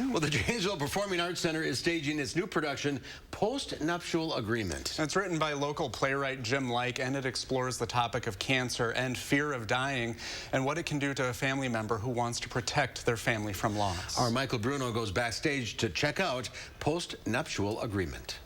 Well, the Janesville Performing Arts Center is staging its new production, Postnuptial Agreement. It's written by local playwright Jim Like, and it explores the topic of cancer and fear of dying and what it can do to a family member who wants to protect their family from loss. Our Michael Bruno goes backstage to check out Postnuptial Agreement.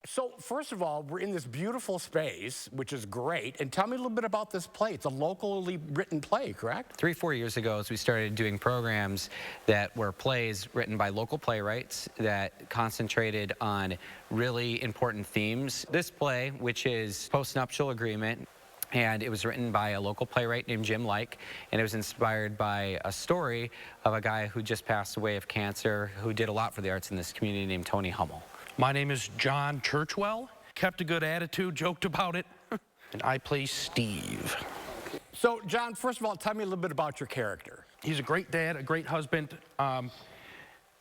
So, first of all, we're in this beautiful space, which is great. And tell me a little bit about this play. It's a locally written play, correct? 3-4 years ago, as we started doing programs that were plays written by local playwrights that concentrated on really important themes. This play, which is Postnuptial Agreement, and it was written by a local playwright named Jim Like, and it was inspired by a story of a guy who just passed away of cancer, who did a lot for the arts in this community, named Tony Hummel. My name is John Churchwell. Kept a good attitude, joked about it, and I play Steve. So, John, first of all, tell me a little bit about your character. He's a great dad, a great husband.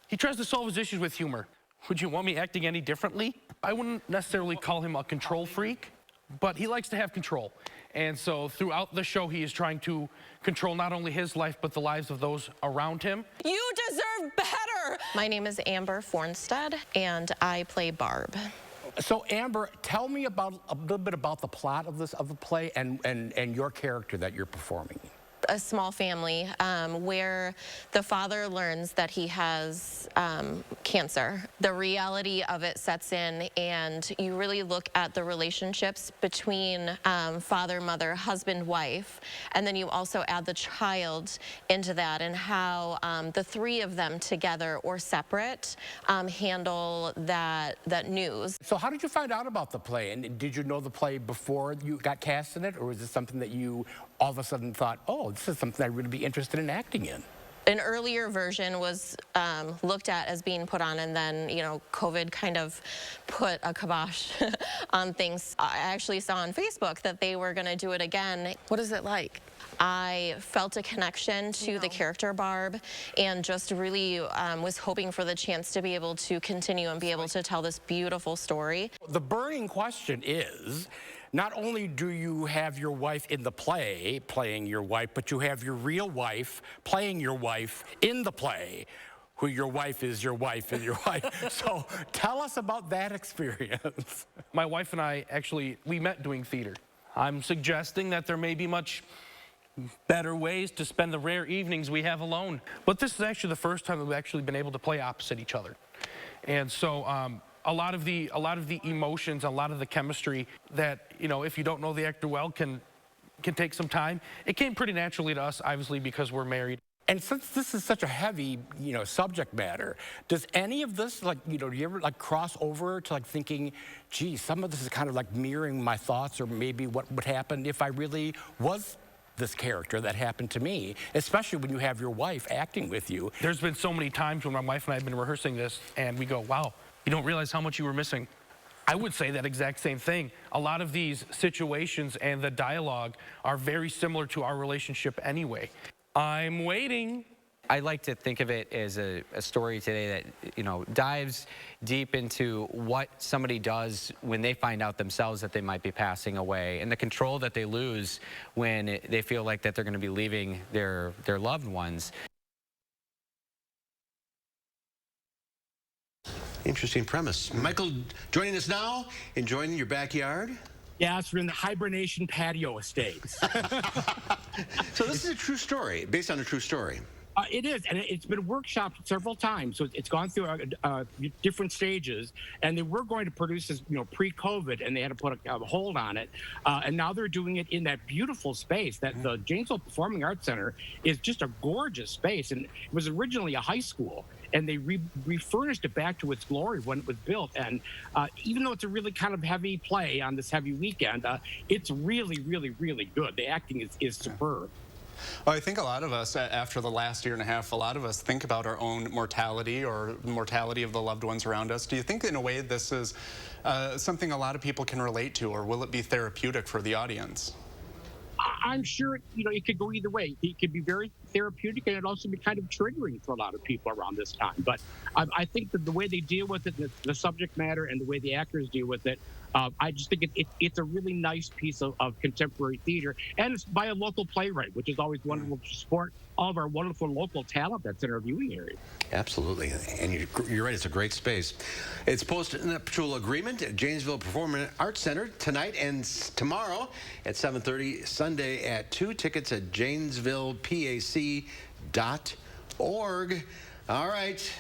He tries to solve his issues with humor. Would you want me acting any differently? I wouldn't necessarily call him a control freak, but he likes to have control. And so throughout the show, he is trying to control not only his life, but the lives of those around him. You deserve better! My name is Amber Fornstead, and I play Barb. So, Amber, tell me about a little bit about the plot of the play and your character that you're performing. A small family where the father learns that he has cancer. The reality of it sets in, and you really look at the relationships between father, mother, husband, wife, and then you also add the child into that and how the three of them together or separate handle that news. So how did you find out about the play? And did you know the play before you got cast in it, or was it something that you all of a sudden thought, oh, this is something I'd really be interested in acting in? An earlier version was looked at as being put on, and then, you know, COVID kind of put a kibosh on things. I actually saw on Facebook that they were going to do it again. What is it like? I felt a connection to the character Barb, and just really was hoping for the chance to be able to continue and be able to tell this beautiful story. The burning question is, not only do you have your wife in the play playing your wife, but you have your real wife playing your wife in the play, who your wife is your wife and your wife. So tell us about that experience. My wife and I we met doing theater. I'm suggesting that there may be much better ways to spend the rare evenings we have alone. But this is actually the first time that we've actually been able to play opposite each other. And so a lot of the emotions, a lot of the chemistry that, you know, if you don't know the actor well, can take some time. It came pretty naturally to us, obviously, because we're married. And since this is such a heavy, you know, subject matter, does any of this, like, you know, do you ever like cross over to like thinking, gee, some of this is kind of like mirroring my thoughts, or maybe what would happen if I really was this character that happened to me, especially when you have your wife acting with you? There's been so many times when my wife and I have been rehearsing this, and we go, wow, you don't realize how much you were missing. I would say that exact same thing. A lot of these situations and the dialogue are very similar to our relationship anyway. I'm waiting. I like to think of it as a story today that, you know, dives deep into what somebody does when they find out themselves that they might be passing away, and the control that they lose when they feel like that they're going to be leaving their loved ones. Interesting premise. Michael, joining us now, enjoying your backyard? Yes, we're in the hibernation patio estates. So this is a true story, based on a true story. It is, and it's been workshopped several times, so it's gone through different stages, and they were going to produce this, you know, pre-COVID, and they had to put a hold on it, and now they're doing it in that beautiful space. That the Janesville Performing Arts Center is just a gorgeous space, and it was originally a high school, and they refurnished it back to its glory when it was built. And even though it's a really kind of heavy play on this heavy weekend, it's really, really, really good. The acting is superb. Well, I think a lot of us, after the last year and a half, a lot of us think about our own mortality or mortality of the loved ones around us. Do you think in a way this is something a lot of people can relate to, or will it be therapeutic for the audience? I'm sure, you know, it could go either way. It could be very therapeutic, and it'd also be kind of triggering for a lot of people around this time. But I think that the way they deal with it, the subject matter, and the way the actors deal with it, I just think it's a really nice piece of contemporary theater, and it's by a local playwright, which is always wonderful to support all of our wonderful local talent that's in our viewing area. Absolutely. And you're right, it's a great space. It's Postnuptial Agreement at Janesville Performing Arts Center tonight and tomorrow at 7:30, Sunday at 2. Tickets at janesvillepac.org. All right,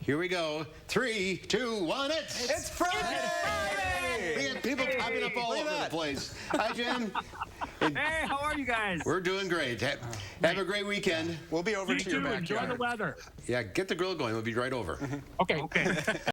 here we go. 3, 2, 1, It's Friday! We got people popping up all over the place. Hi, Jim. Hey, how are you guys? We're doing great. Have a great weekend. We'll be over You to your too. backyard. Enjoy the weather. Yeah, get the grill going. We'll be right over. Okay.